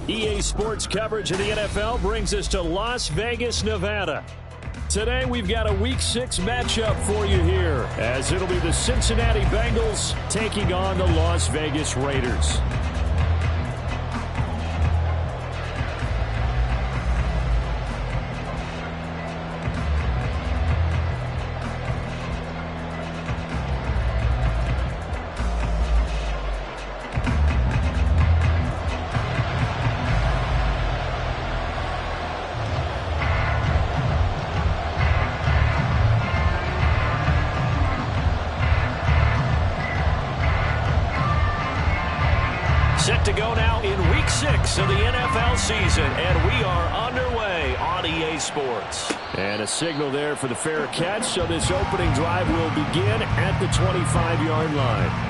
EA Sports coverage of the NFL brings us to Las Vegas, Nevada. Today we've got a Week 6 matchup for you here, as it'll be the Cincinnati Bengals taking on the Las Vegas Raiders. Set to go now in Week 6 of the NFL season, and we are underway on EA Sports. And a signal there for the fair catch, so this opening drive will begin at the 25-yard line.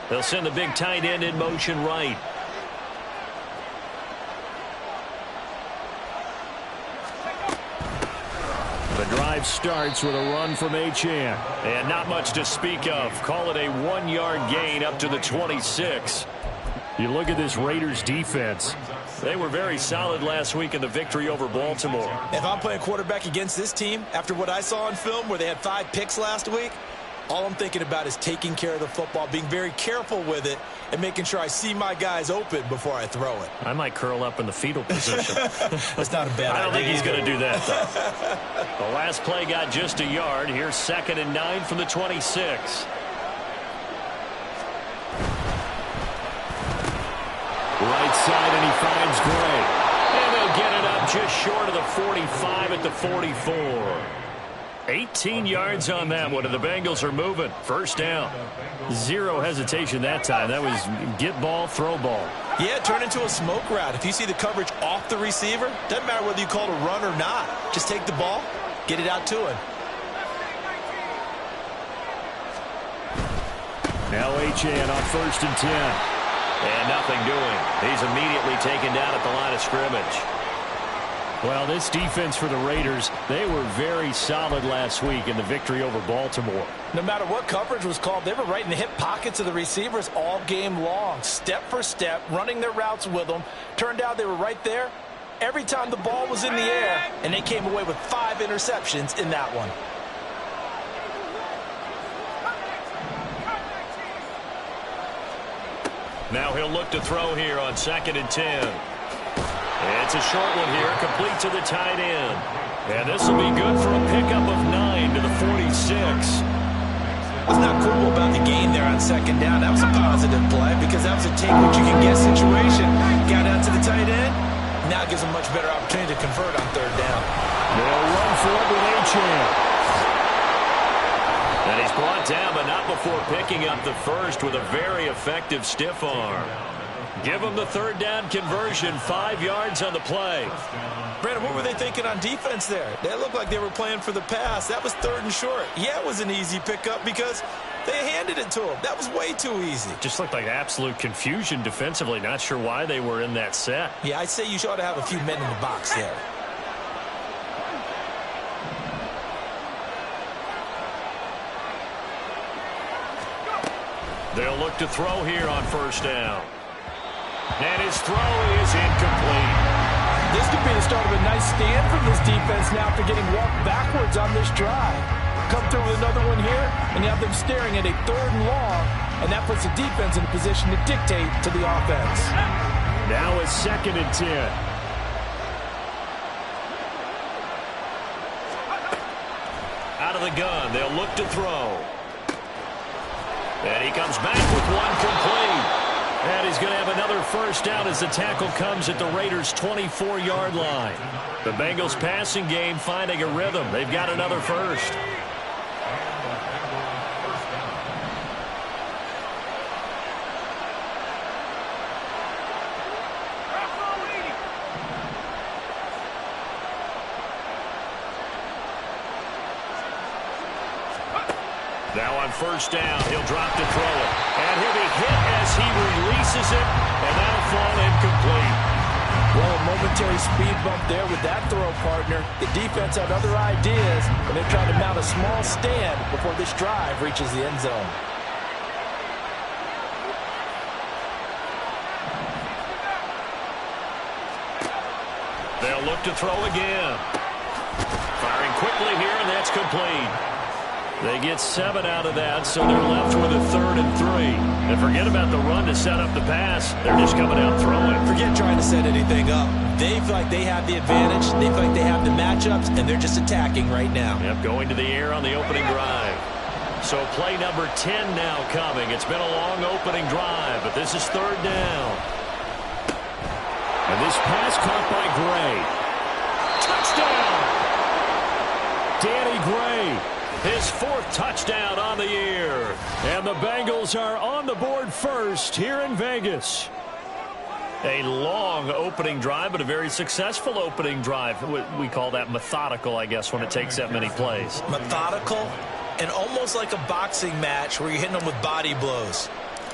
They'll send the big tight end in motion right. The drive starts with a run from Achane. And not much to speak of. Call it a 1-yard gain up to the 26. You look at this Raiders defense. They were very solid last week in the victory over Baltimore. If I'm playing quarterback against this team, after what I saw on film where they had 5 picks last week, all I'm thinking about is taking care of the football, being very careful with it, and making sure I see my guys open before I throw it. I might curl up in the fetal position. That's not a bad idea. I don't think he's going to do that, though. The last play got just a yard. Here's 2nd and 9 from the 26. Right side, and he finds Gray. And they'll get it up just short of the 45 at the 44. 18 yards on that one, and the Bengals are moving. First down. Zero hesitation that time. That was get ball, throw ball. Yeah, turn into a smoke route. If you see the coverage off the receiver, doesn't matter whether you call it a run or not. Just take the ball, get it out to him. Now Achane on 1st and 10. And nothing doing. He's immediately taken down at the line of scrimmage. Well, this defense for the Raiders, they were very solid last week in the victory over Baltimore. No matter what coverage was called, they were right in the hip pockets of the receivers all game long, step for step, running their routes with them. Turned out they were right there every time the ball was in the air, and they came away with 5 interceptions in that one. Now he'll look to throw here on 2nd and 10. It's a short one here, complete to the tight end. And this will be good for a pickup of 9 to the 46. What's not cool about the gain there on second down? That was a positive play because that was a take-what-you-can-get situation. Got out to the tight end. Now it gives them much better opportunity to convert on third down. They'll run for it with Achane. And he's brought down, but not before picking up the first with a very effective stiff arm. Give them the third down conversion, 5 yards on the play. Brandon, what were they thinking on defense there? They looked like they were playing for the pass. That was third and short. Yeah, it was an easy pickup because they handed it to him. That was way too easy. Just looked like absolute confusion defensively. Not sure why they were in that set. Yeah, I'd say you ought to have a few men in the box there. They'll look to throw here on first down. And his throw is incomplete. This could be the start of a nice stand from this defense now after getting walked backwards on this drive. Come through with another one here, and you have them staring at a third and long, and that puts the defense in a position to dictate to the offense. Now it's 2nd and 10. Out of the gun, they'll look to throw. And he comes back with one complete. And he's going to have another first down as the tackle comes at the Raiders' 24-yard line. The Bengals passing game finding a rhythm. They've got another first. Now on first down, he'll drop to throw it. And he'll be hit as he releases it, and that'll fall incomplete. Well, a momentary speed bump there with that throw, partner. The defense had other ideas, and they're trying to mount a small stand before this drive reaches the end zone. They'll look to throw again. Firing quickly here, and that's complete. They get 7 out of that, so they're left with a 3rd and 3. And forget about the run to set up the pass. They're just coming out throwing. Forget trying to set anything up. They feel like they have the advantage. They feel like they have the matchups, and they're just attacking right now. Yep, going to the air on the opening drive. So play number 10 now coming. It's been a long opening drive, but this is 3rd down. And this pass caught by Gray. Touchdown! Danny Gray. His 4th touchdown on the year. And the Bengals are on the board first here in Vegas. A long opening drive, but a very successful opening drive. We call that methodical, I guess, when it takes that many plays. Methodical and almost like a boxing match where you're hitting them with body blows.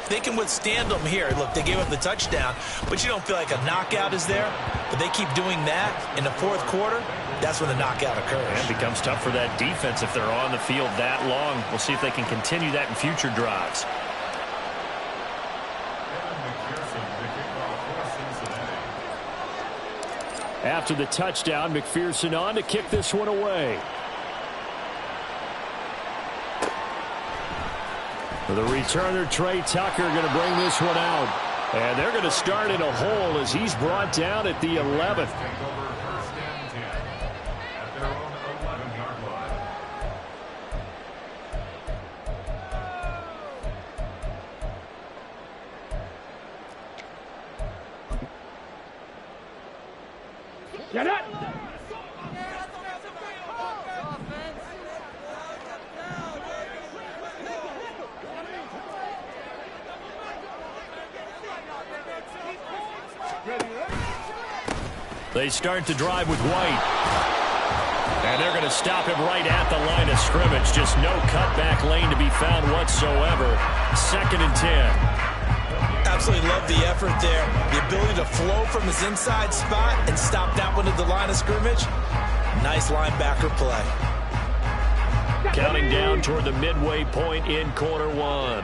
They can withstand them here. Look, they gave up the touchdown, but you don't feel like a knockout is there. But they keep doing that in the 4th quarter. That's when the knockout occurs. And it becomes tough for that defense if they're on the field that long. We'll see if they can continue that in future drives. After the touchdown, McPherson on to kick this one away. The returner, Trey Tucker, going to bring this one out. And they're going to start in a hole as he's brought down at the 11th. Get it! They start to drive with White. And they're going to stop him right at the line of scrimmage. Just no cutback lane to be found whatsoever. 2nd and 10. Absolutely love the effort there. The ability to flow from his inside spot and stop that one at the line of scrimmage. Nice linebacker play. Counting down toward the midway point in quarter 1.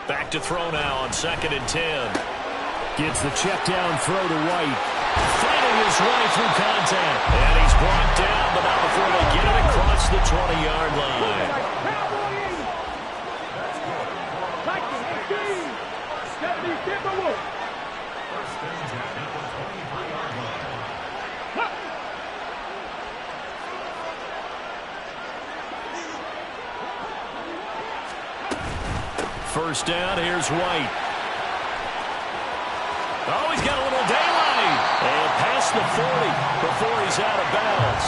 Back to throw now on 2nd and 10. Gets the check down throw to White. Final fighting his way through contact. And he's brought down, but not before they get it across the 20-yard line. First down, here's White. Oh, he's got a little daylight. And past the 40 before he's out of bounds.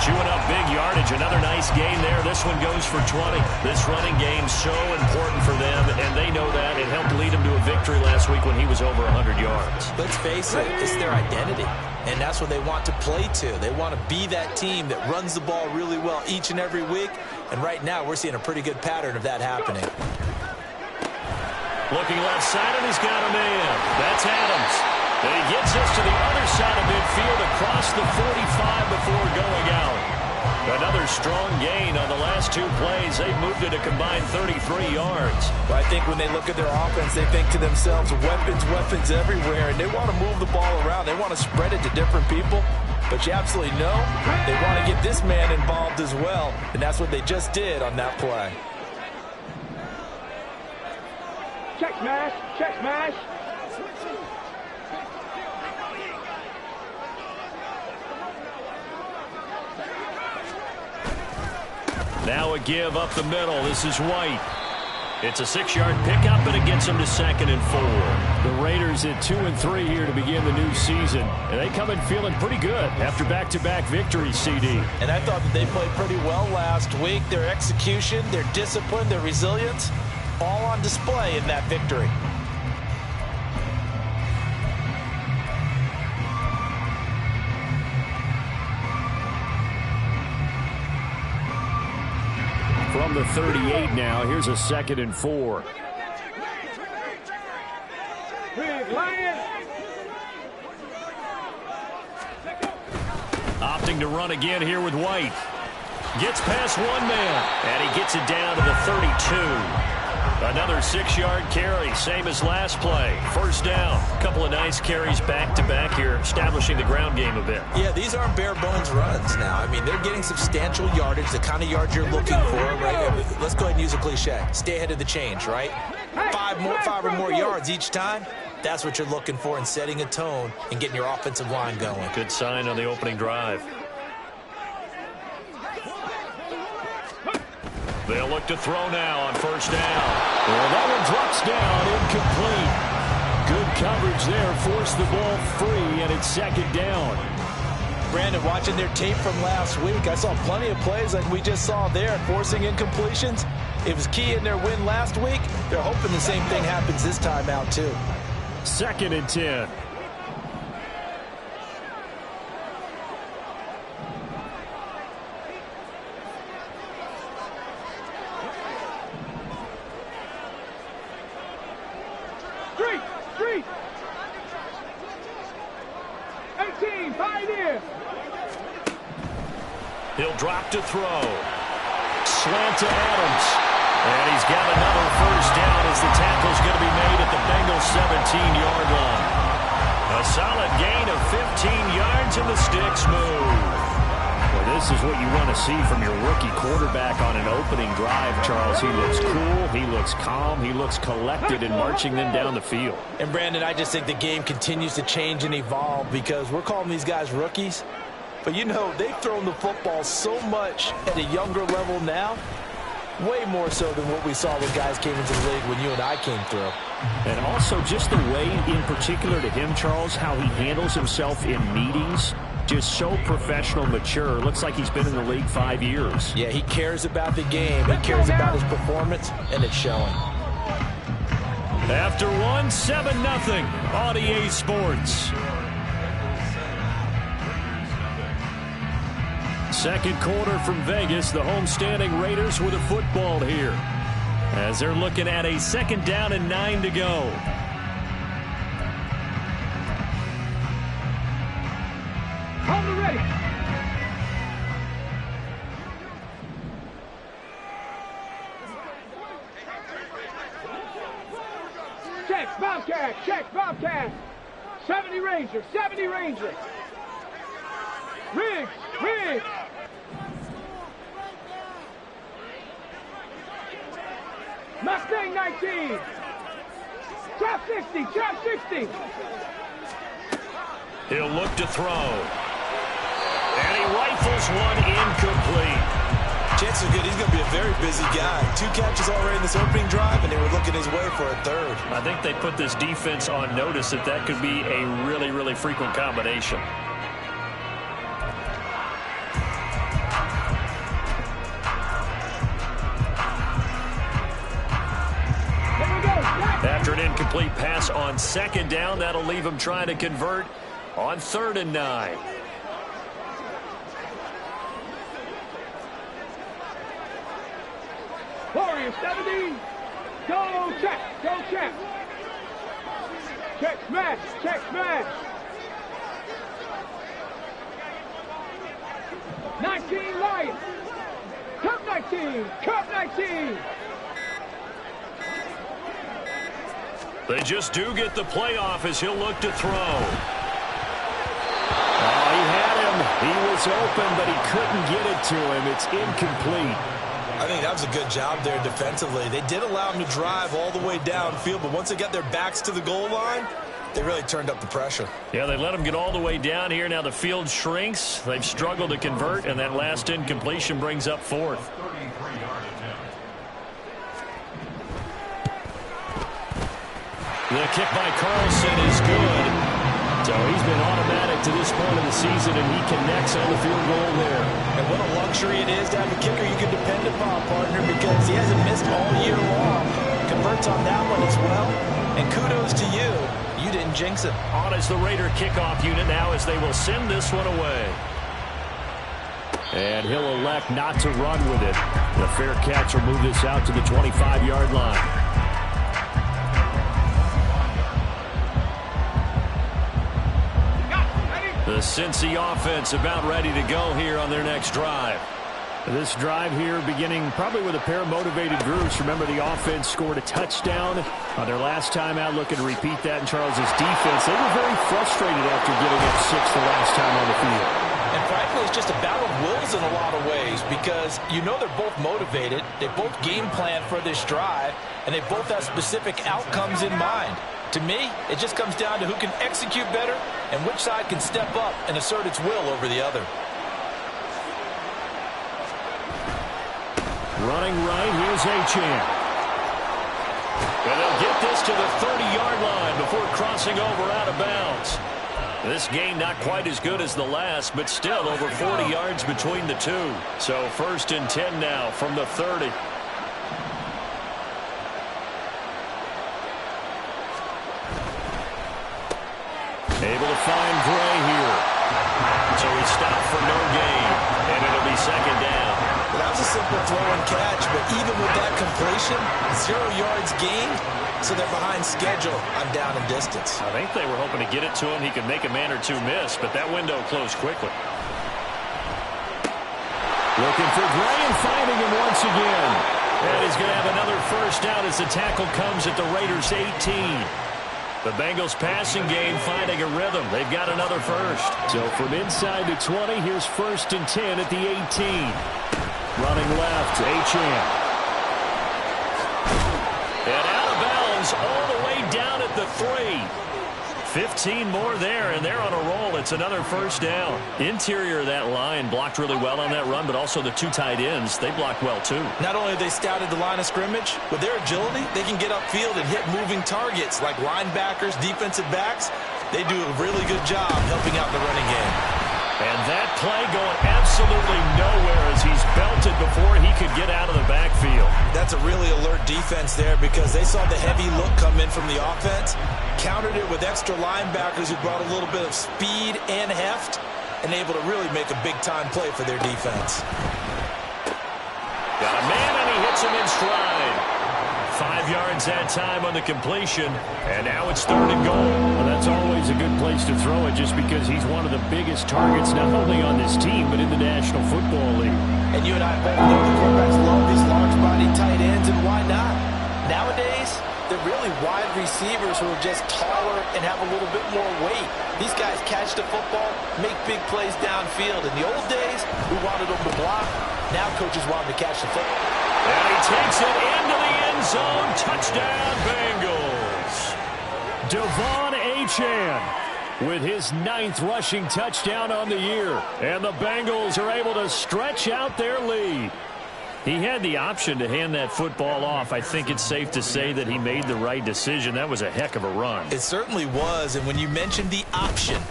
Chewing up big yardage. Another nice gain there. This one goes for 20. This running game's so important for them, and they know that. It helped lead them to a victory last week when he was over 100 yards. Let's face it, it's their identity. And that's what they want to play to. They want to be that team that runs the ball really well each and every week. And right now, we're seeing a pretty good pattern of that happening. Looking left side, and he's got a man. That's Adams. And he gets us to the other side of midfield across the 45 before going out. Another strong gain on the last two plays. They've moved it a combined 33 yards. But I think when they look at their offense, they think to themselves, weapons, weapons everywhere, and they want to move the ball around. They want to spread it to different people. But you absolutely know they want to get this man involved as well, and that's what they just did on that play. Check smash, check smash. Now a give up the middle. This is White. It's a 6-yard pickup, and it gets them to 2nd and 4. The Raiders at 2-3 here to begin the new season. And they come in feeling pretty good after back-to-back victories, CD. And I thought that they played pretty well last week. Their execution, their discipline, their resilience, all on display in that victory. From the 38 now, here's a 2nd and 4. Big Lion. Opting to run again here with White. Gets past one man, and he gets it down to the 32. Another 6-yard carry, same as last play. First down. A couple of nice carries back-to-back here, establishing the ground game a bit. Yeah, these aren't bare-bones runs now. I mean, they're getting substantial yardage, the kind of yards you're looking for, right? Let's go ahead and use a cliche. Stay ahead of the change, right? Five or more yards each time. That's what you're looking for in setting a tone and getting your offensive line going. Good sign on the opening drive. They'll look to throw now on first down. Well, that one drops down, incomplete. Good coverage there, forced the ball free, and it's 2nd down. Brandon, watching their tape from last week, I saw plenty of plays like we just saw there, forcing incompletions. It was key in their win last week. They're hoping the same thing happens this time out, too. 2nd and 10. Street. 18, Pioneer. He'll drop to throw. Slant to Adams. And he's got another first down as the tackle's going to be made at the Bengals 17-yard line. A solid gain of 15 yards and the sticks move. Well, this is what you want to see from your rookie quarterback on an opening drive, Charles. He looks cool, he looks calm, he looks collected in marching them down the field. And, Brandon, I just think the game continues to change and evolve because we're calling these guys rookies. But, you know, they've thrown the football so much at a younger level now, way more so than what we saw when guys came into the league when you and I came through. And also just the way, in particular to him, Charles, how he handles himself in meetings. Just so professional, mature. Looks like he's been in the league 5 years. Yeah, he cares about the game. He cares about his performance, and it's showing. After one, 7-0 on EA Sports. Second quarter from Vegas. The homestanding Raiders with a football here, as they're looking at a 2nd down and 9 to go. Hold it ready. Check, Bobcat. Check, Bobcat. 70 Ranger, 70 Ranger. Riggs, Riggs. Mustang 19. Trap 60, trap 60. He'll look to throw. And he rifles one incomplete. Chances are good he's going to be a very busy guy. 2 catches already in this opening drive, and they were looking his way for a third. I think they put this defense on notice that that could be a really, really frequent combination. After an incomplete pass on second down, that'll leave him trying to convert on 3rd and 9. Warriors 70. Go check, go check. Check smash, check smash. 19 Lions. Cup 19, Cup 19. They just do get the playoff as he'll look to throw. Oh, he had him. He was open, but he couldn't get it to him. It's incomplete. I think that was a good job there defensively. They did allow him to drive all the way downfield, but once they got their backs to the goal line, they really turned up the pressure. Yeah, they let him get all the way down here. Now the field shrinks. They've struggled to convert, and that last incompletion brings up 4th. The kick by Carlson is good. So he's been automatic to this point of the season, and he connects on the field goal there. And what a luxury it is to have a kicker you can depend upon, partner, because he hasn't missed all year long. Converts on that one as well. And kudos to you. You didn't jinx it. On is the Raider kickoff unit now as they will send this one away. And he'll elect not to run with it. The fair catch will move this out to the 25-yard line. The Cincy offense about ready to go here on their next drive. This drive here beginning probably with a pair of motivated groups. Remember, the offense scored a touchdown on their last time out. Looking to repeat that in Charles's defense. They were very frustrated after giving up 6 the last time on the field. And frankly, it's just a battle of wills in a lot of ways because you know they're both motivated. They both game plan for this drive, and they both have specific outcomes in mind. To me, it just comes down to who can execute better and which side can step up and assert its will over the other. Running right, here's Achane. And they'll get this to the 30-yard line before crossing over out of bounds. This gain not quite as good as the last, but still over 40 yards between the two. So 1st and 10 now from the 30. Able to find Gray here. So he stopped for no gain, and it'll be 2nd down. Well, that was a simple throw and catch, but even with that completion, 0 yards gained, so they're behind schedule on down and distance. I think they were hoping to get it to him. He could make a man or two miss, but that window closed quickly. Looking for Gray and finding him once again. And he's going to have another 1st down as the tackle comes at the Raiders' 18. The Bengals passing game finding a rhythm. They've got another 1st. So from inside the 20, here's 1st and 10 at the 18. Running left, Achane. And out of bounds all the way down at the 3. 15 more there, and they're on a roll. It's another 1st down. Interior of that line blocked really well on that run, but also the 2 tight ends, they blocked well too. Not only have they scouted the line of scrimmage, with their agility, they can get upfield and hit moving targets like linebackers, defensive backs. They do a really good job helping out the running game. And that play going absolutely nowhere as he's belted before he could get out of the backfield. That's a really alert defense there because they saw the heavy look come in from the offense, countered it with extra linebackers who brought a little bit of speed and heft, and able to really make a big-time play for their defense. Got a man, and he hits him in stride. 5 yards that time on the completion, and now it's 3rd and goal. Well, that's always a good place to throw it just because he's one of the biggest targets not only on this team but in the National Football League. And you and I both know the quarterbacks love these large-bodied tight ends, and why not? Nowadays, They're really wide receivers who are just taller and have a little bit more weight. These guys catch the football, make big plays downfield. In the old days, we wanted them to block. Now coaches want them to catch the football. And he takes it into the end zone. Touchdown, Bengals. Devon Achane with his 9th rushing touchdown on the year. And the Bengals are able to stretch out their lead. He had the option to hand that football off. I think it's safe to say that he made the right decision. That was a heck of a run. It certainly was. And when you mentioned the option,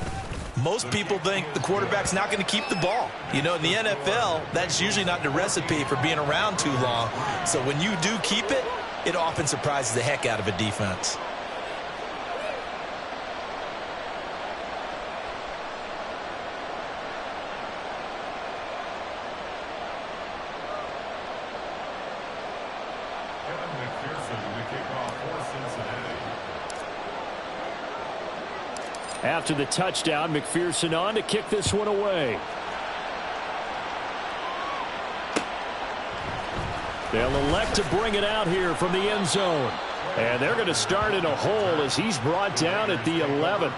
most people think the quarterback's not going to keep the ball. You know, in the NFL, that's usually not the recipe for being around too long. So when you do keep it, it often surprises the heck out of a defense. After the touchdown, McPherson on to kick this one away. They'll elect to bring it out here from the end zone. And they're going to start in a hole as he's brought down at the 11.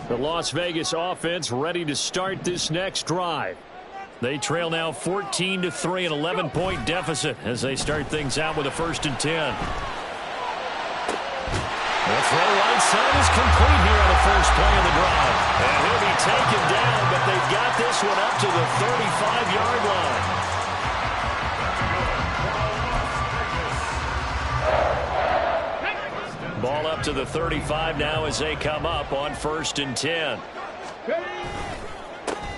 The Las Vegas offense ready to start this next drive. They trail now 14-3, an 11-point deficit as they start things out with a 1st and 10. The throw right side is complete here on the first play of the drive. And he'll be taken down, but they've got this one up to the 35-yard line. Ball up to the 35 now as they come up on 1st and 10.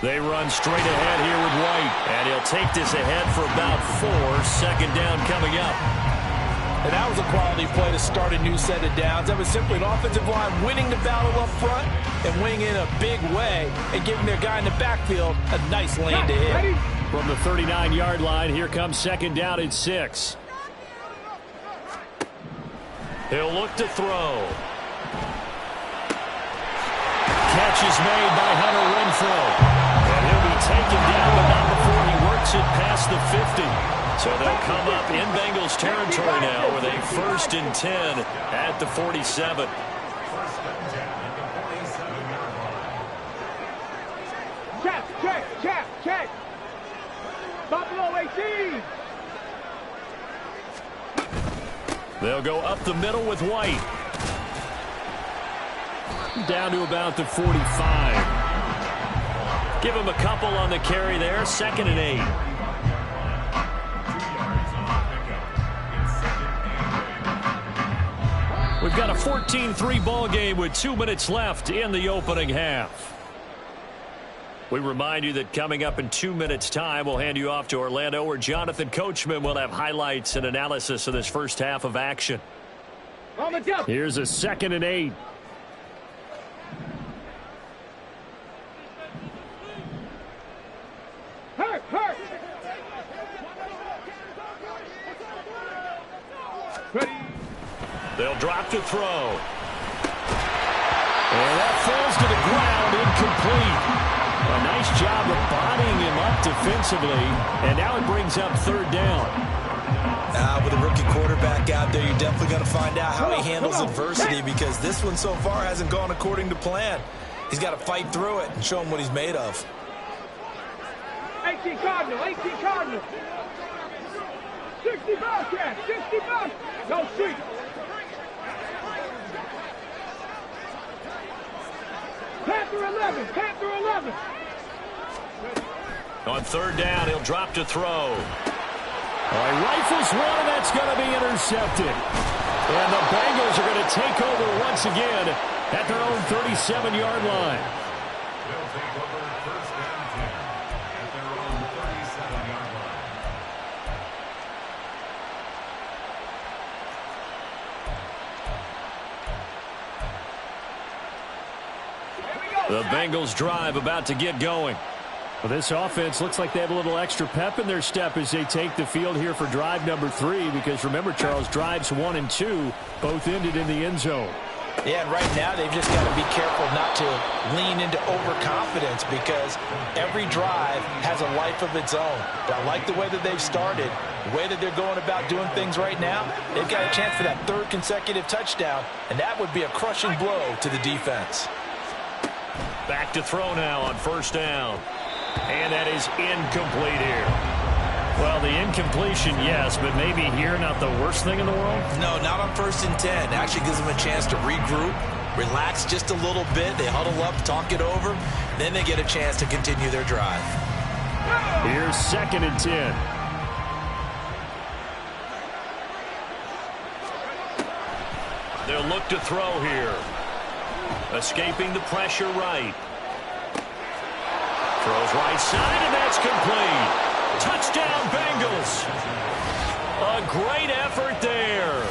They run straight ahead here with White, and he'll take this ahead for about 4. 2nd down coming up. And that was a quality play to start a new set of downs. That was simply an offensive line winning the battle up front and winning in a big way and giving their guy in the backfield a nice lane to hit. From the 39-yard line, here comes 2nd down and 6. He'll look to throw. Catch is made by Hunter Renfrow. And he'll be taken down, but not before he works it past the 50. So they'll come up in Bengals territory now with a 1st and 10 at the 47. Check. Buffalo 18. They'll go up the middle with White. Down to about the 45. Give him a couple on the carry there. 2nd and 8. We've got a 14-3 ball game with 2 minutes left in the opening half. We remind you that coming up in 2 minutes' time, we'll hand you off to Orlando, where Jonathan Coachman will have highlights and analysis of this first half of action. Here's a 2nd and 8. Hurt. Ready. They'll drop to throw. And that falls to the ground, incomplete. A nice job of bodying him up defensively, and now it brings up 3rd down. With a rookie quarterback out there, you're definitely going to find out how he handles adversity, because this one so far hasn't gone according to plan. He's got to fight through it and show him what he's made of. 18 Cardinal. 60 Bobcat. 60 Bobcat. No street. Panther 11. On 3rd down, he'll drop to throw. He rifles one, and that's going to be intercepted. And the Bengals are going to take over once again at their own 37-yard line. They'll take over 1st and 10 at their own 37-yard line. The Bengals drive about to get going. Well, this offense looks like they have a little extra pep in their step as they take the field here for drive number 3, because remember, Charles, drives 1 and 2 both ended in the end zone. Yeah, and right now they've just got to be careful not to lean into overconfidence because every drive has a life of its own. But I like the way that they've started, the way that they're going about doing things right now. They've got a chance for that third consecutive touchdown, and that would be a crushing blow to the defense. Back to throw now on first down. And that is incomplete here. Well, the incompletion, yes, but maybe here not the worst thing in the world? No, not on 1st and 10. Actually gives them a chance to regroup, relax just a little bit. They huddle up, talk it over. Then they get a chance to continue their drive. Here's 2nd and 10. They'll look to throw here. Escaping the pressure right. Throws right side, and that's complete. Touchdown, Bengals. A great effort there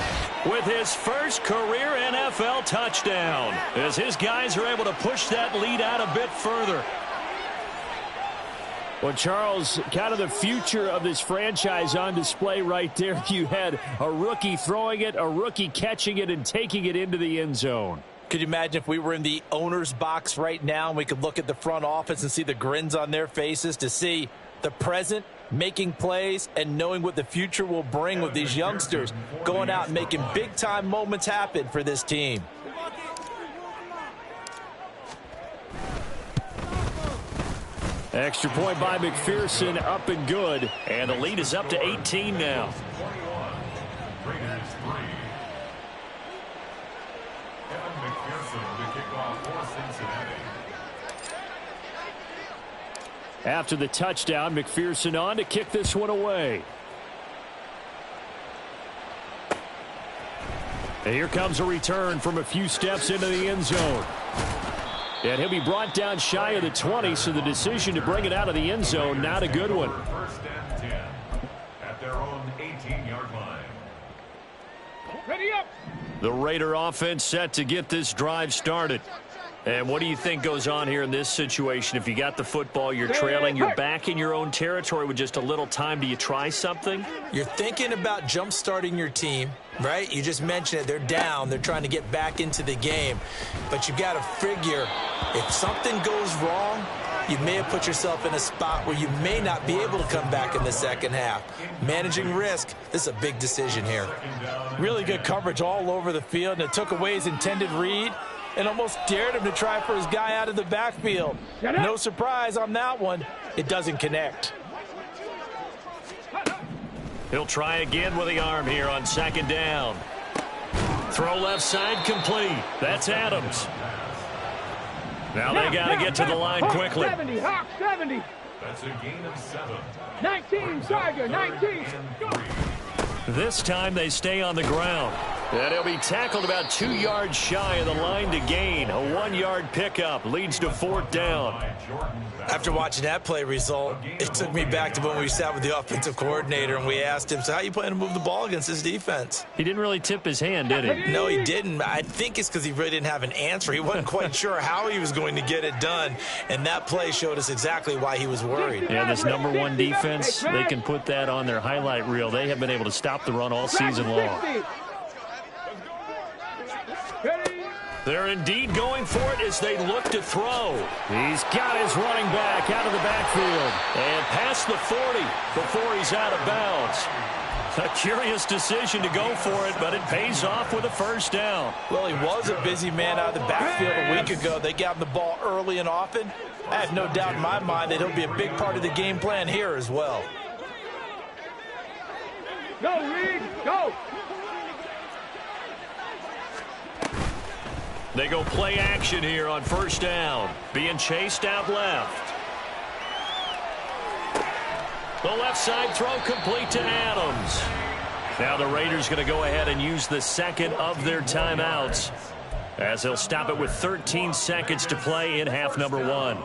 with his first career NFL touchdown as his guys are able to push that lead out a bit further. Well, Charles, kind of the future of this franchise on display right there. You had a rookie throwing it, a rookie catching it, and taking it into the end zone. Could you imagine if we were in the owner's box right now and we could look at the front office and see the grins on their faces to see the present making plays and knowing what the future will bring with these youngsters going out and making big-time moments happen for this team. Extra point by McPherson, up and good. And the lead is up to 18 now. After the touchdown, McPherson on to kick this one away. And here comes a return from a few steps into the end zone. And he'll be brought down shy of the 20, so the decision to bring it out of the end zone, not a good one. 1st and 10 at their own 18-yard line. Ready up. The Raider offense set to get this drive started. And what do you think goes on here in this situation? If you got the football, you're trailing, you're back in your own territory with just a little time. Do you try something? You're thinking about jump-starting your team, right? You just mentioned it. They're down. They're trying to get back into the game. But you've got to figure if something goes wrong, you may have put yourself in a spot where you may not be able to come back in the second half. Managing risk, this is a big decision here. Really good coverage all over the field, and it took away his intended read and almost dared him to try for his guy out of the backfield. No surprise on that one. It doesn't connect. He'll try again with the arm here on 2nd down. Throw left side complete. That's Adams. Now they got to get to the line quickly. 70, Hawk 70. That's a gain of 7. 19, Tiger, 19. This time they stay on the ground. And he'll be tackled about 2 yards shy of the line to gain. A 1-yard pickup leads to 4th down. After watching that play result, it took me back to when we sat with the offensive coordinator and we asked him, so how you plan to move the ball against this defense? He didn't really tip his hand, did he? No, he didn't. I think it's because he really didn't have an answer. He wasn't quite sure how he was going to get it done, and that play showed us exactly why he was worried. Yeah, this #1 defense, they can put that on their highlight reel. They have been able to stop the run all season long. They're indeed going for it as they look to throw. He's got his running back out of the backfield. And past the 40 before he's out of bounds. A curious decision to go for it, but it pays off with a 1st down. Well, he was a busy man out of the backfield a week ago. They got him the ball early and often. I have no doubt in my mind that he'll be a big part of the game plan here as well. Go, Reed, go. They go play action here on 1st down. Being chased out left. The left side throw complete to Adams. Now the Raiders going to go ahead and use the 2nd of their timeouts as they'll stop it with 13 seconds to play in half number 1.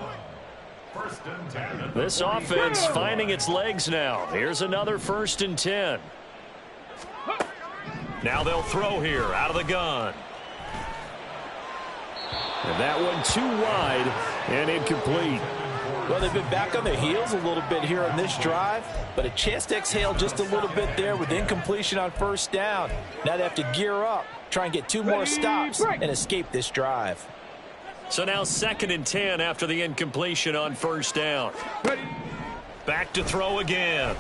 This offense finding its legs now. Here's another 1st and 10. Now they'll throw here out of the gun. And that one too wide and incomplete. Well, they've been back on their heels a little bit here on this drive, but a chance to exhale just a little bit there with incompletion on 1st down. Now they have to gear up try and get 2 more stops and escape this drive. So now 2nd and 10 after the incompletion on first down. Back to throw again.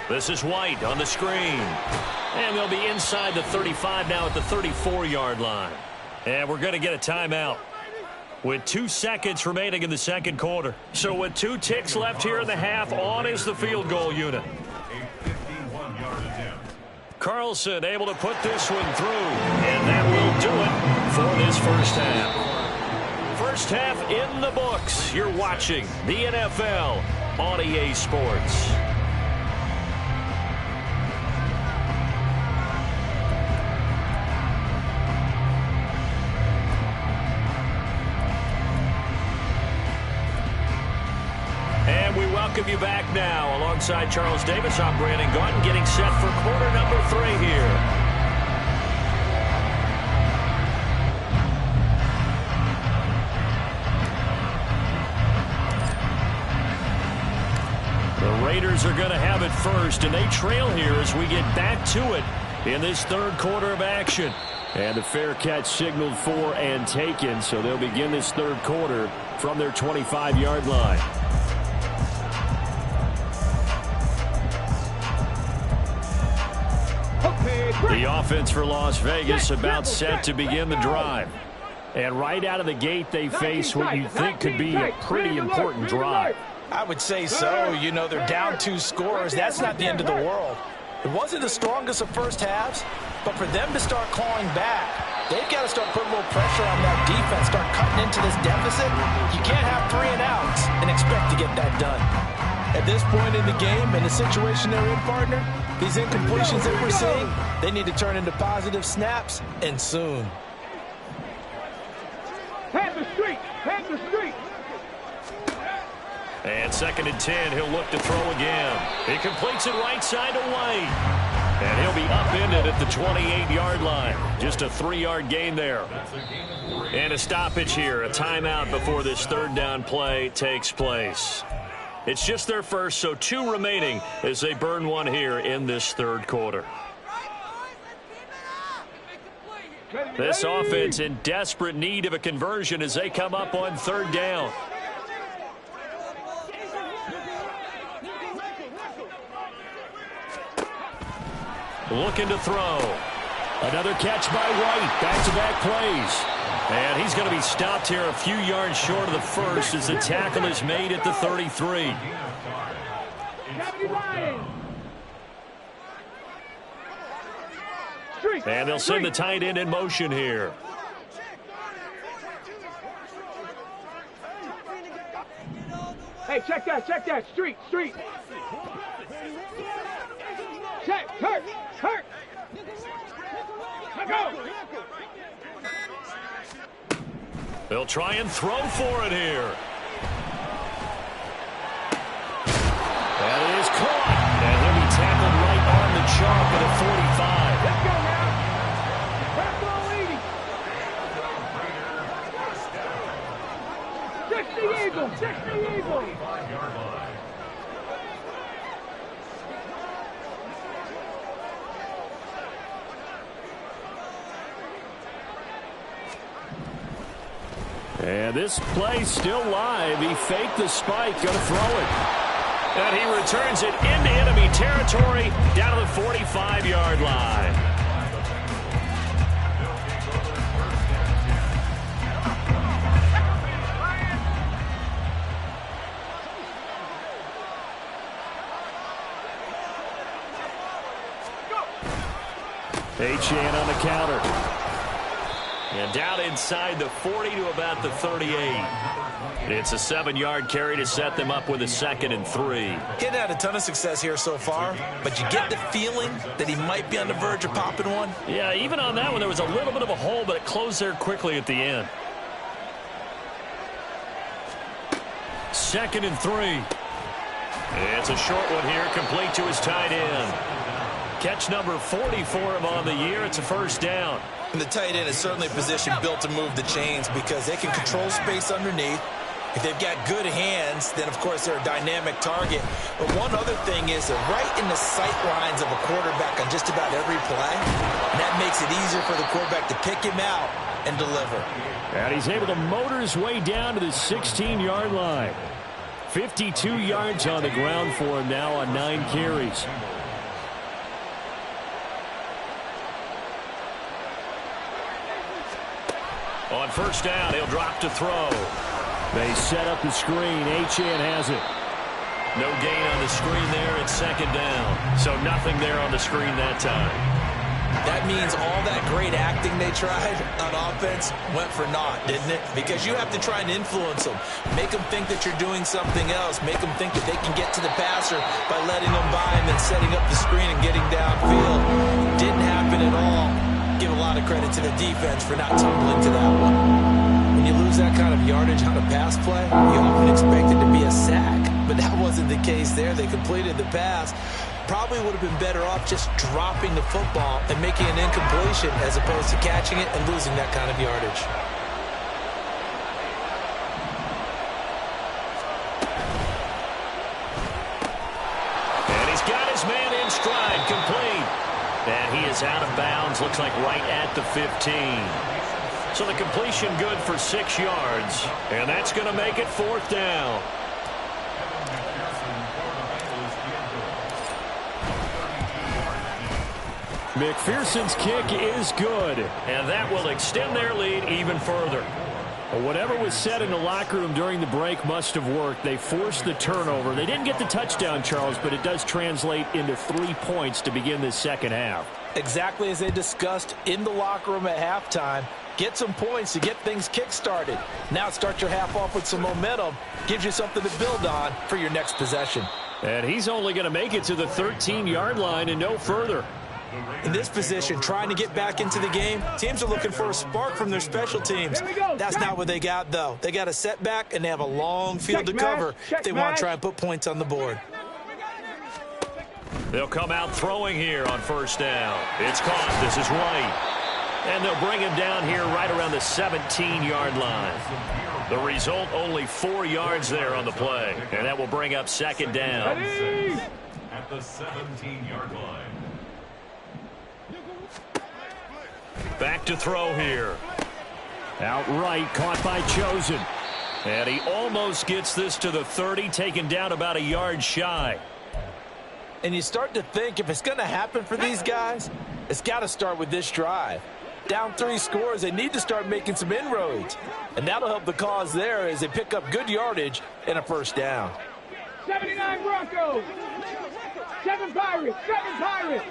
This is White on the screen. And they'll be inside the 35 now at the 34-yard line. And we're going to get a timeout with 2 seconds remaining in the second quarter. So with 2 ticks left here in the half, on is the field goal unit. A 51-yard attempt. Carlson able to put this one through. And that will do it for this first half. First half in the books. You're watching the NFL on EA Sports. And we welcome you back now. Alongside Charles Davis, I'm Brandon Gaudin, getting set for quarter number 3 here. The Raiders are going to have it first, and they trail here as we get back to it in this third quarter of action. And the fair catch signaled for and taken, so they'll begin this third quarter from their 25-yard line. The offense for Las Vegas about set to begin the drive. And right out of the gate, they face what you think could be a pretty important drive. I would say so. You know, they're down 2 scores. That's not the end of the world. It wasn't the strongest of first halves, but for them to start clawing back, they've got to start putting a little pressure on that defense, start cutting into this deficit. You can't have 3 and outs and expect to get that done. At this point in the game, in the situation they're in, partner, these incompletions that we're seeing, they need to turn into positive snaps, and soon. Head the street! Head the street! And 2nd and 10, he'll look to throw again. He completes it right side to White. And he'll be upended at the 28-yard line. Just a 3-yard gain there. And a stoppage here, a timeout before this third down play takes place. It's just their first, so 2 remaining as they burn 1 here in this third quarter. This offense in desperate need of a conversion as they come up on third down. Looking to throw. Another catch by White. Back-to-back plays. And he's going to be stopped here a few yards short of the first as the tackle is made at the 33. And they'll send the tight end in motion here. Hey, check that, street. Check, hurt. Go. They'll try and throw for it here. And it is caught. And he'll be tackled right on the chalk at a 45. Let's go now. 60 Eagles. And this play still live. He faked the spike, going to throw it. And he returns it into enemy territory down to the 45-yard line. Achane on the counter. And down inside the 40 to about the 38. It's a 7-yard carry to set them up with a 2nd and 3. He's had a ton of success here so far, but you get the feeling that he might be on the verge of popping one. Yeah, even on that one, there was a little bit of a hole, but it closed there quickly at the end. 2nd and 3. It's a short one here, complete to his tight end. Catch number 40 for him on the year. It's a first down. And the tight end is certainly a position built to move the chains because they can control space underneath. If they've got good hands, then, of course, they're a dynamic target. But one other thing is they're right in the sight lines of a quarterback on just about every play. And that makes it easier for the quarterback to pick him out and deliver. And he's able to motor his way down to the 16-yard line. 52 yards on the ground for him now on 9 carries. On first down, he'll drop to throw. They set up the screen. Achane has it. No gain on the screen there. It's second down. So nothing there on the screen that time. That means all that great acting they tried on offense went for naught, didn't it? Because you have to try and influence them. Make them think that you're doing something else. Make them think that they can get to the passer by letting them by and then setting up the screen and getting downfield. Didn't happen at all. Give a lot of credit to the defense for not tumbling to that one. When you lose that kind of yardage on a pass play, you often expect it to be a sack. But that wasn't the case there. They completed the pass. Probably would have been better off just dropping the football and making an incompletion as opposed to catching it and losing that kind of yardage. And he's got his man in stride, complete. And he is out of bounds, looks like right at the 15. So the completion good for 6 yards. And that's going to make it 4th down. McPherson's kick is good. And that will extend their lead even further. Whatever was said in the locker room during the break must have worked. They forced the turnover. They didn't get the touchdown, Charles, but it does translate into 3 points to begin the second half. Exactly as they discussed in the locker room at halftime. Get some points to get things kick-started. Now start your half off with some momentum. Gives you something to build on for your next possession. And he's only going to make it to the 13-yard line and no further. In this position, trying to get back into the game, teams are looking for a spark from their special teams. That's not what they got, though. They got a setback, and they have a long field to cover if they want to try and put points on the board. They'll come out throwing here on first down. It's caught. This is White. And they'll bring him down here right around the 17-yard line. The result, only 4 yards there on the play. And that will bring up second down. At the 17-yard line. Back to throw here. Outright caught by Chosen. And he almost gets this to the 30, taken down about a yard shy. And you start to think if it's going to happen for these guys, it's got to start with this drive. Down 3 scores, they need to start making some inroads. And that'll help the cause there as they pick up good yardage and a first down. 79 Broncos. 7 Pirates. 7 Pirates.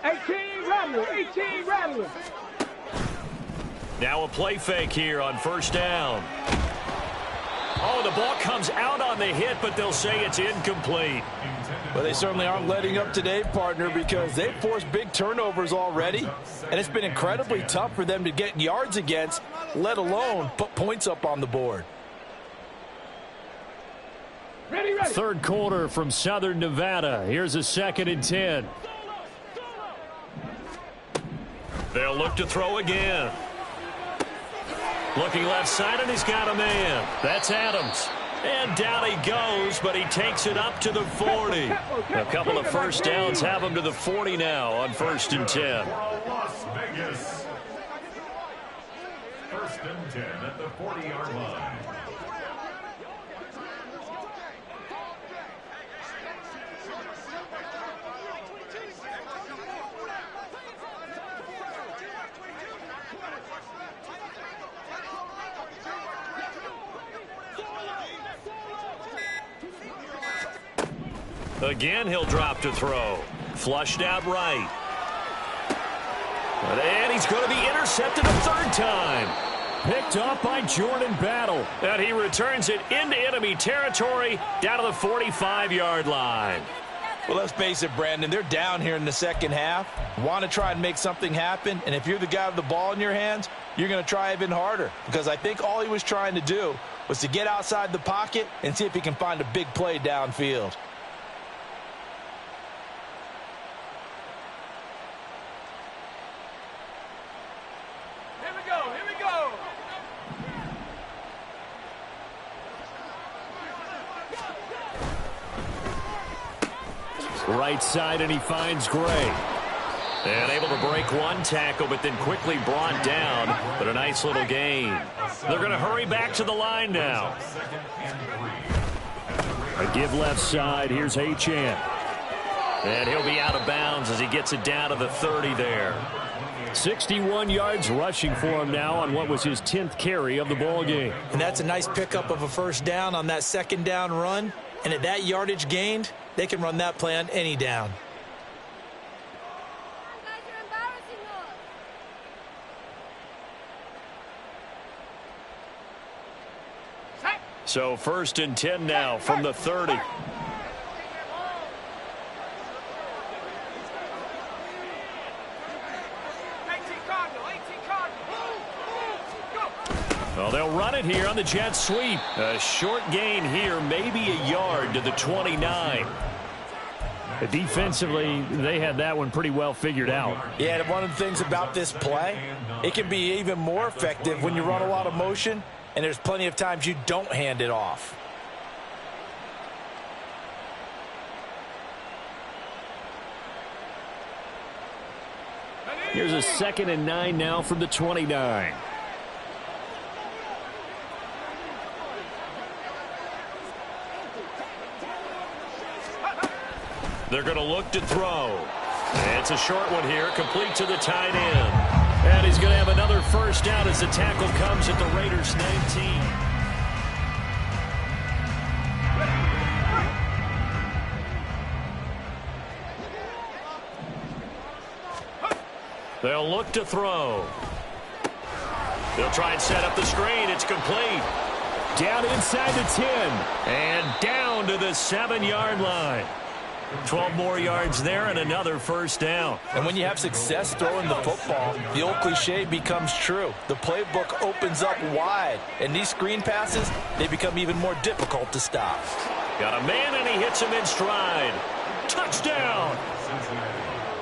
18 Rattlers. 18 Rattlers. Now a play fake here on first down. Oh, the ball comes out on the hit, but they'll say it's incomplete. Well, they certainly aren't letting up today, partner, because they've forced big turnovers already. And it's been incredibly tough for them to get yards against, let alone put points up on the board. Ready, ready. Third quarter from Southern Nevada. Here's a 2nd and 10. They'll look to throw again. Looking left side, and he's got a man. That's Adams. And down he goes, but he takes it up to the 40. A couple of first downs have him to the 40 now on 1st and 10. Las Vegas. 1st and 10 at the 40-yard line. Again, he'll drop to throw. Flushed out right. And he's going to be intercepted a 3rd time. Picked up by Jordan Battle. And he returns it into enemy territory down to the 45-yard line. Well, let's face it, Brandon, they're down here in the second half. Want to try and make something happen, and if you're the guy with the ball in your hands, you're going to try even harder, because I think all he was trying to do was to get outside the pocket and see if he can find a big play downfield. Right side, and he finds Gray. And able to break one tackle, but then quickly brought down. But a nice little gain. They're going to hurry back to the line now. A give left side. Here's Achane. And he'll be out of bounds as he gets it down to the 30 there. 61 yards rushing for him now on what was his 10th carry of the ball game. And that's a nice pickup of a first down on that second down run. And at that yardage gained, they can run that play on any down. So 1st and 10 now from the 30. Well, they'll run it here on the jet sweep. A short gain here, maybe a yard to the 29. Defensively, they had that one pretty well figured out. Yeah, and one of the things about this play, it can be even more effective when you run a lot of motion, and there's plenty of times you don't hand it off. Here's a 2nd and 9 now from the 29. They're going to look to throw. It's a short one here, complete to the tight end. And he's going to have another first down as the tackle comes at the Raiders' 19. They'll look to throw. They'll try and set up the screen. It's complete. Down inside the 10. And down to the 7-yard line. 12 more yards there and another first down. And when you have success throwing the football, the old cliche becomes true. The playbook opens up wide, and these screen passes, they become even more difficult to stop. Got a man, and he hits him in stride. Touchdown!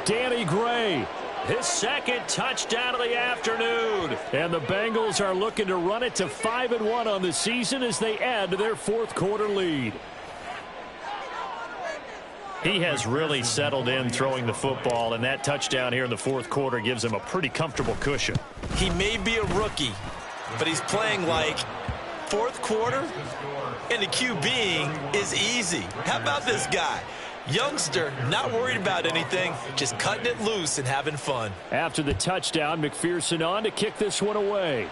Danny Gray. His 2nd touchdown of the afternoon. And the Bengals are looking to run it to 5-1 on the season as they add to their 4th quarter lead. He has really settled in throwing the football, and that touchdown here in the 4th quarter gives him a pretty comfortable cushion. He may be a rookie, but he's playing like 4th quarter, and the QBing is easy. How about this guy? Youngster, not worried about anything, just cutting it loose and having fun. After the touchdown, McPherson on to kick this one away.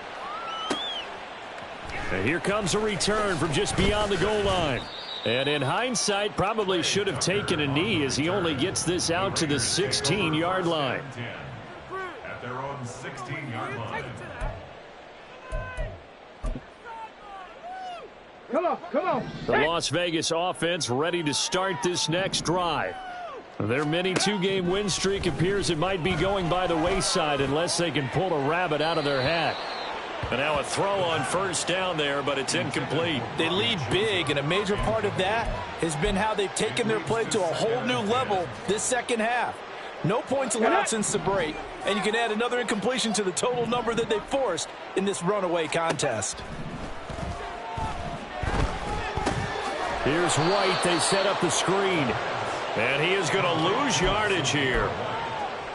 And here comes a return from just beyond the goal line. And in hindsight, probably should have taken a knee as he only gets this out to the 16-yard line. At their own 16-yard line. Come on. The Las Vegas offense ready to start this next drive. Their mini 2-game win streak appears it might be going by the wayside unless they can pull a rabbit out of their hat. And now a throw on first down there, but it's incomplete. They lead big, and a major part of that has been how they've taken their play to a whole new level this second half. No points allowed since the break, and you can add another incompletion to the total number that they forced in this runaway contest. Here's White. They set up the screen. And he is going to lose yardage here.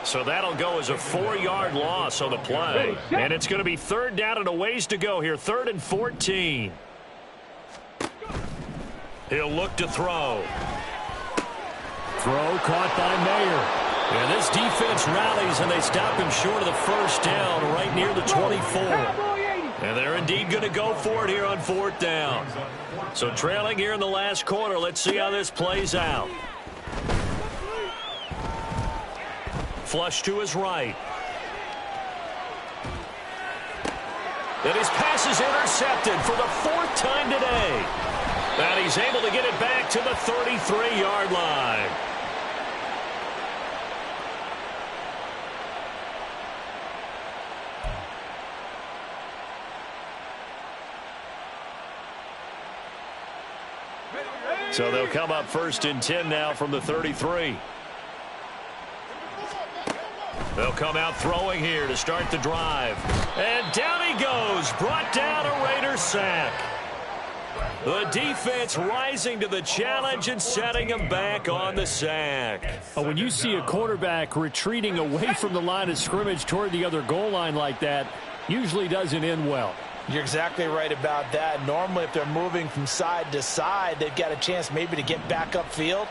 So that'll go as a 4-yard loss on the play. And it's going to be 3rd down and a ways to go here. 3rd and 14. He'll look to throw. Throw caught by Mayer. And this defense rallies, and they stop him short of the first down right near the 24. And they're indeed going to go for it here on 4th down. So trailing here in the last quarter. Let's see how this plays out. Flush to his right. And his pass is intercepted for the 4th time today. And he's able to get it back to the 33-yard line. So they'll come up 1st and 10 now from the 33. They'll come out throwing here to start the drive. And down he goes. Brought down, a Raiders sack. The defense rising to the challenge and setting him back on the sack. When you see a quarterback retreating away from the line of scrimmage toward the other goal line like that, usually doesn't end well. You're exactly right about that. Normally, if they're moving from side to side, they've got a chance maybe to get back upfield.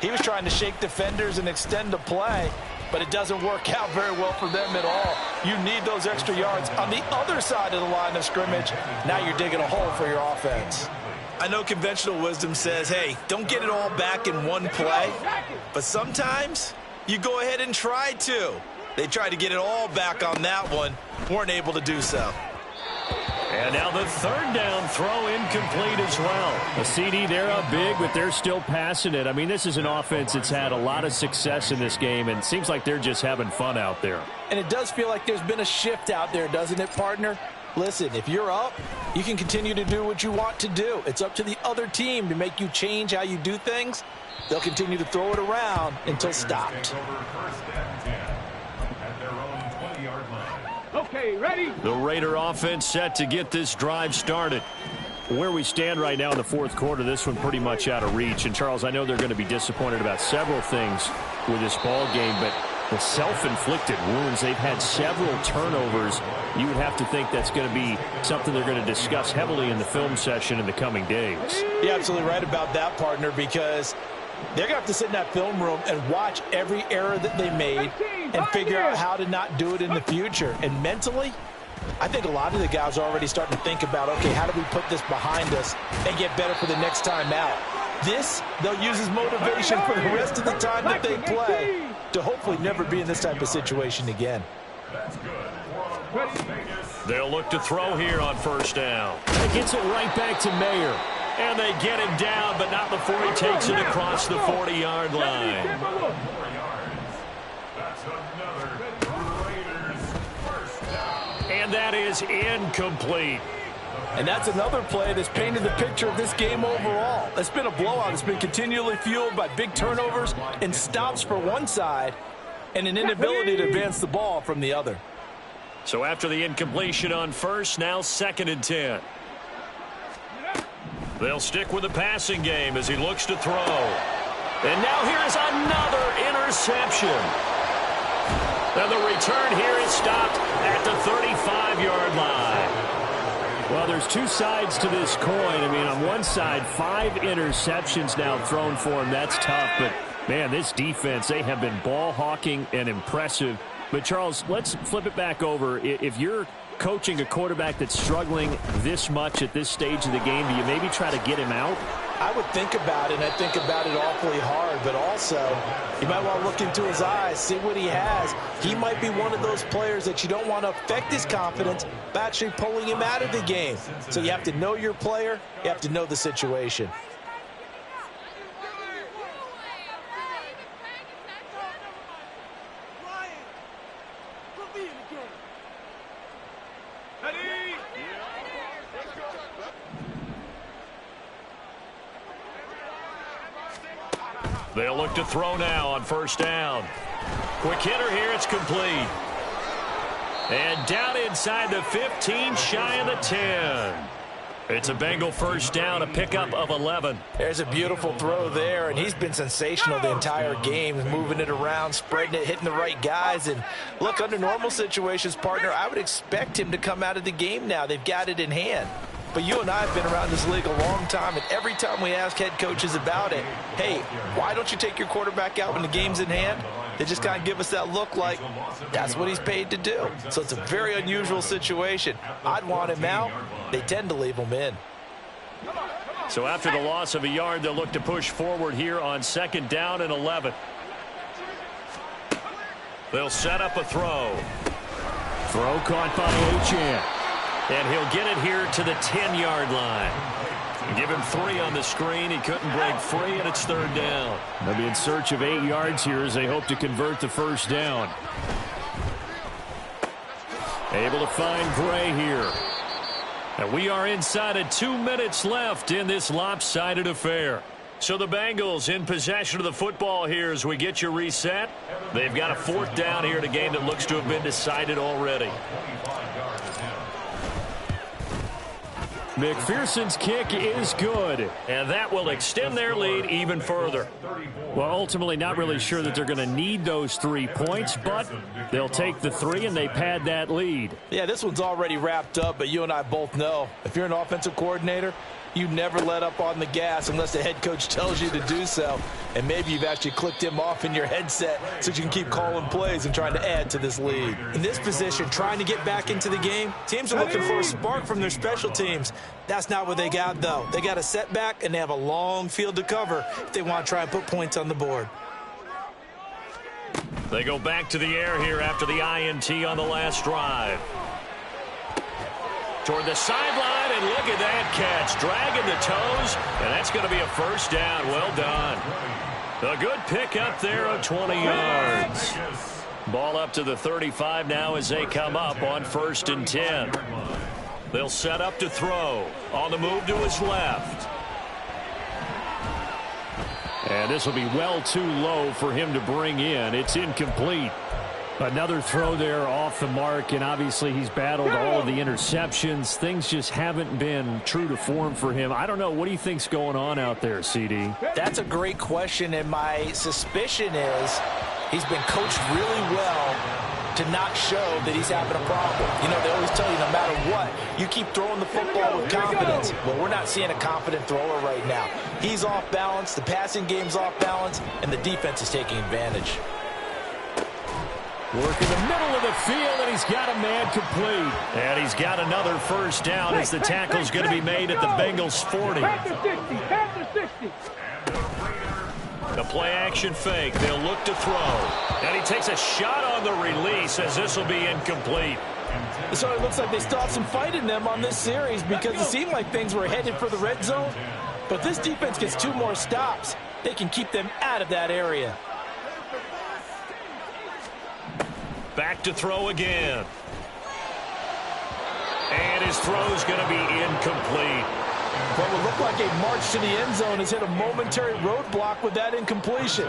He was trying to shake defenders and extend the play, but it doesn't work out very well for them at all. You need those extra yards on the other side of the line of scrimmage. Now you're digging a hole for your offense. I know conventional wisdom says, hey, don't get it all back in one play, but sometimes you go ahead and try to. They tried to get it all back on that one, weren't able to do so. And now the third down throw incomplete as well. A CD, they're up big, but they're still passing it. I mean, this is an offense that's had a lot of success in this game, and it seems like they're just having fun out there. And it does feel like there's been a shift out there, doesn't it, partner? Listen, if you're up, you can continue to do what you want to do. It's up to the other team to make you change how you do things. They'll continue to throw it around until stopped. Okay, ready? The Raider offense set to get this drive started. Where we stand right now in the fourth quarter, this one pretty much out of reach. And, Charles, I know they're going to be disappointed about several things with this ball game, but the self-inflicted wounds, they've had several turnovers. You would have to think that's going to be something they're going to discuss heavily in the film session in the coming days. You're absolutely right about that, partner, because they're going to have to sit in that film room and watch every error that they made and figure out how to not do it in the future. And mentally, I think a lot of the guys are already starting to think about, okay, how do we put this behind us and get better for the next time out? This, they'll use as motivation for the rest of the time that they play to hopefully never be in this type of situation again. They'll look to throw here on first down. It gets it right back to Mayer. And they get him down, but not before he takes it across the 40-yard line. And that is incomplete. And that's another play that's painted the picture of this game overall. It's been a blowout. It's been continually fueled by big turnovers and stops for one side and an inability to advance the ball from the other. So after the incompletion on first, now 2nd and 10. They'll stick with the passing game as he looks to throw. And now here's another interception. And the return here is stopped at the 35-yard line. Well, there's two sides to this coin. I mean, on one side, 5 interceptions now thrown for him. That's tough. But, man, this defense, they have been ball hawking and impressive. But, Charles, let's flip it back over. If you're coaching a quarterback that's struggling this much at this stage of the game, do you maybe try to get him out? I would think about it, and I think about it awfully hard, but also you might want to look into his eyes, see what he has. He might be one of those players that you don't want to affect his confidence by actually pulling him out of the game. So you have to know your player, you have to know the situation. They'll look to throw now on first down. Quick hitter here, it's complete. And down inside the 15, shy of the 10. It's a Bengal first down, a pickup of 11. There's a beautiful throw there, and he's been sensational the entire game, moving it around, spreading it, hitting the right guys. And look, under normal situations, partner, I would expect him to come out of the game now. They've got it in hand. But you and I have been around this league a long time, and every time we ask head coaches about it, hey, why don't you take your quarterback out when the game's in hand? They just kind of give us that look like that's what he's paid to do. So it's a very unusual situation. I'd want him out. They tend to leave him in. So after the loss of a yard, they'll look to push forward here on 2nd down and 11. They'll set up a throw. Throw caught by Achane. And he'll get it here to the 10-yard line. Give him 3 on the screen. He couldn't break free, and it's 3rd down. They'll be in search of 8 yards here as they hope to convert the first down. Able to find Gray here. And we are inside of 2 minutes left in this lopsided affair. So the Bengals in possession of the football here as we get you reset. They've got a 4th down here in a game that looks to have been decided already. McPherson's kick is good. And that will extend their lead even further. Well, ultimately not really sure that they're going to need those 3 points, but they'll take the 3 and they pad that lead. Yeah, this one's already wrapped up, but you and I both know if you're an offensive coordinator, you never let up on the gas unless the head coach tells you to do so. And maybe you've actually clicked him off in your headset so you can keep calling plays and trying to add to this lead. In this position, trying to get back into the game, teams are looking for a spark from their special teams. That's not what they got, though. They got a setback, and they have a long field to cover if they want to try and put points on the board. They go back to the air here after the INT on the last drive. Toward the sideline, and look at that catch. Dragging the toes, and that's going to be a first down. Well done. A good pickup there of 20 yards. Ball up to the 35 now as they come up on 1st and 10. They'll set up to throw. On the move to his left. And this will be well too low for him to bring in. It's incomplete. Another throw there off the mark, and obviously he's battled all of the interceptions. Things just haven't been true to form for him. I don't know. What do you think's going on out there, CD? That's a great question, and my suspicion is he's been coached really well to not show that he's having a problem. You know, they always tell you no matter what, you keep throwing the football with confidence. Well, we're not seeing a confident thrower right now. He's off balance, the passing game's off balance, and the defense is taking advantage. Work in the middle of the field, and he's got a man complete. And he's got another first down as the tackle's going to be made at the Bengals 40. The play-action fake. They'll look to throw. And he takes a shot on the release as this will be incomplete. So it looks like they still have some fight in them on this series because it seemed like things were headed for the red zone. But this defense gets 2 more stops. They can keep them out of that area. Back to throw again. And his throw's going to be incomplete. What would look like a march to the end zone has hit a momentary roadblock with that incompletion.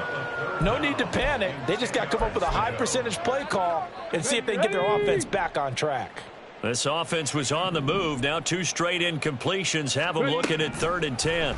No need to panic. They just got to come up with a high percentage play call and see if they can get their offense back on track. This offense was on the move. Now 2 straight incompletions have them looking at 3rd and 10.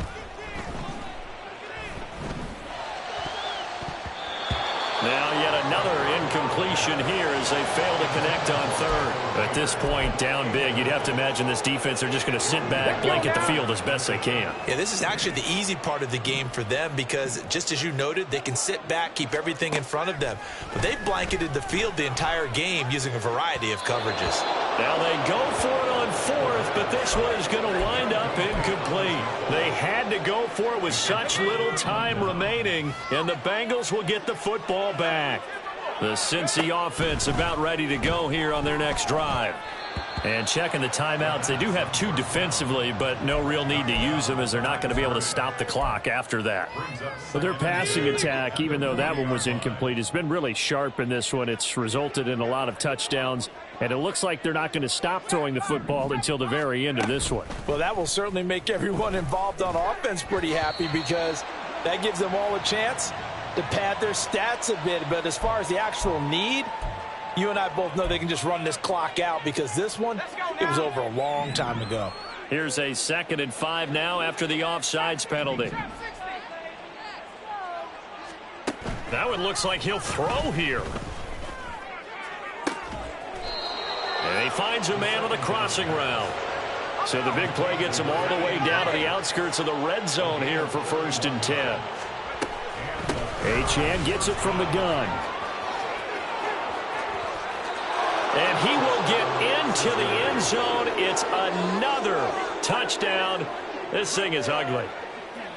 Now yet another incompletion here as they fail to connect on 3rd. At this point, down big, you'd have to imagine this defense are just going to sit back, blanket the field as best they can. Yeah, this is actually the easy part of the game for them because, just as you noted, they can sit back, keep everything in front of them. But they've blanketed the field the entire game using a variety of coverages. Now they go for it on 4th, but this one is going to wind up incomplete. They had to go for it with such little time remaining, and the Bengals will get the football back. The Cincy offense about ready to go here on their next drive. And checking the timeouts, they do have 2 defensively, but no real need to use them as they're not going to be able to stop the clock after that. Well, their passing attack, even though that one was incomplete, has been really sharp in this one. It's resulted in a lot of touchdowns, and it looks like they're not going to stop throwing the football until the very end of this one. Well, that will certainly make everyone involved on offense pretty happy because that gives them all a chance to pad their stats a bit. But as far as the actual need, you and I both know they can just run this clock out because this one, it was over a long time ago. Here's a 2nd and 5 now after the offsides penalty. That one looks like he'll throw here. And he finds a man on the crossing route. So the big play gets him all the way down to the outskirts of the red zone here for 1st and 10. Achane gets it from the gun. And he will get into the end zone. It's another touchdown. This thing is ugly.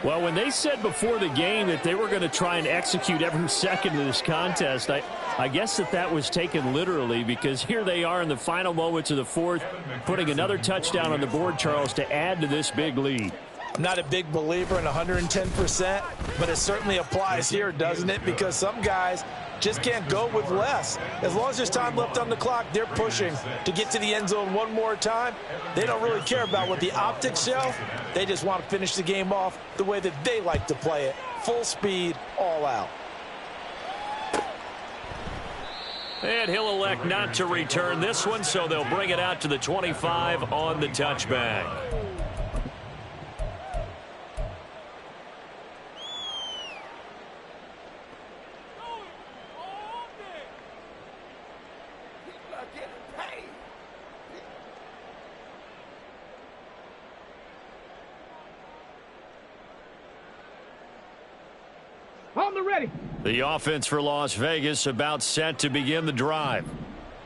Well, when they said before the game that they were going to try and execute every second of this contest, I guess that was taken literally because here they are in the final moments of the 4th, putting another touchdown on the board, Charles, to add to this big lead. I'm not a big believer in 110%, but it certainly applies here, doesn't it? Because some guys just can't go with less. As long as there's time left on the clock, they're pushing to get to the end zone one more time. They don't really care about what the optics show. They just want to finish the game off the way that they like to play it. Full speed, all out. And he'll elect not to return this one, so they'll bring it out to the 25 on the touchback. On the ready. The offense for Las Vegas about set to begin the drive.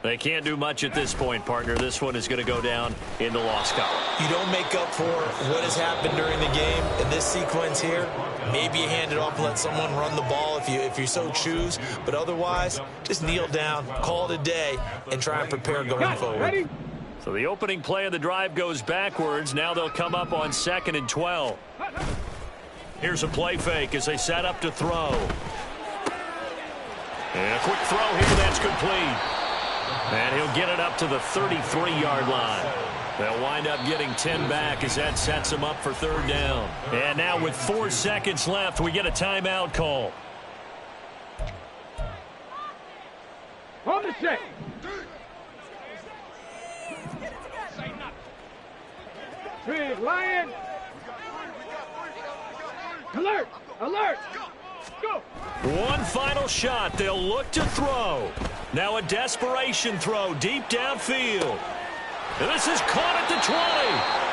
They can't do much at this point, partner. This one is going to go down in the loss column. You don't make up for what has happened during the game in this sequence here. Maybe you hand it off and let someone run the ball if you so choose. But otherwise, just kneel down, call it a day, and try and prepare going forward. Ready? So the opening play of the drive goes backwards. Now they'll come up on 2nd and 12. Here's a play fake as they set up to throw. And a quick throw here. That's complete. And he'll get it up to the 33-yard line. They'll wind up getting 10 back as that sets them up for 3rd down. And now with 4 seconds left, we get a timeout call. On the set. Big Lion. Alert! Alert! Go! One final shot. They'll look to throw. Now a desperation throw deep downfield. And this is caught at the 20.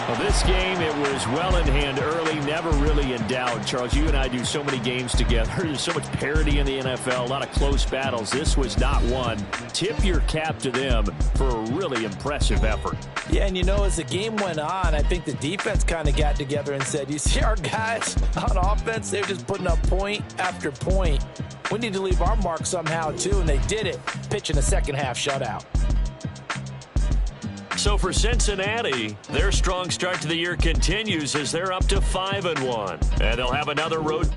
Well, this game, it was well in hand early, never really in doubt. Charles, you and I do so many games together. There's so much parity in the NFL, a lot of close battles. This was not one. Tip your cap to them for a really impressive effort. Yeah, and you know, as the game went on, I think the defense kind of got together and said, you see our guys on offense, they're just putting up point after point. We need to leave our mark somehow, too, and they did it, pitching a second-half shutout. So for Cincinnati, their strong start to the year continues as they're up to 5-1. And they'll have another road.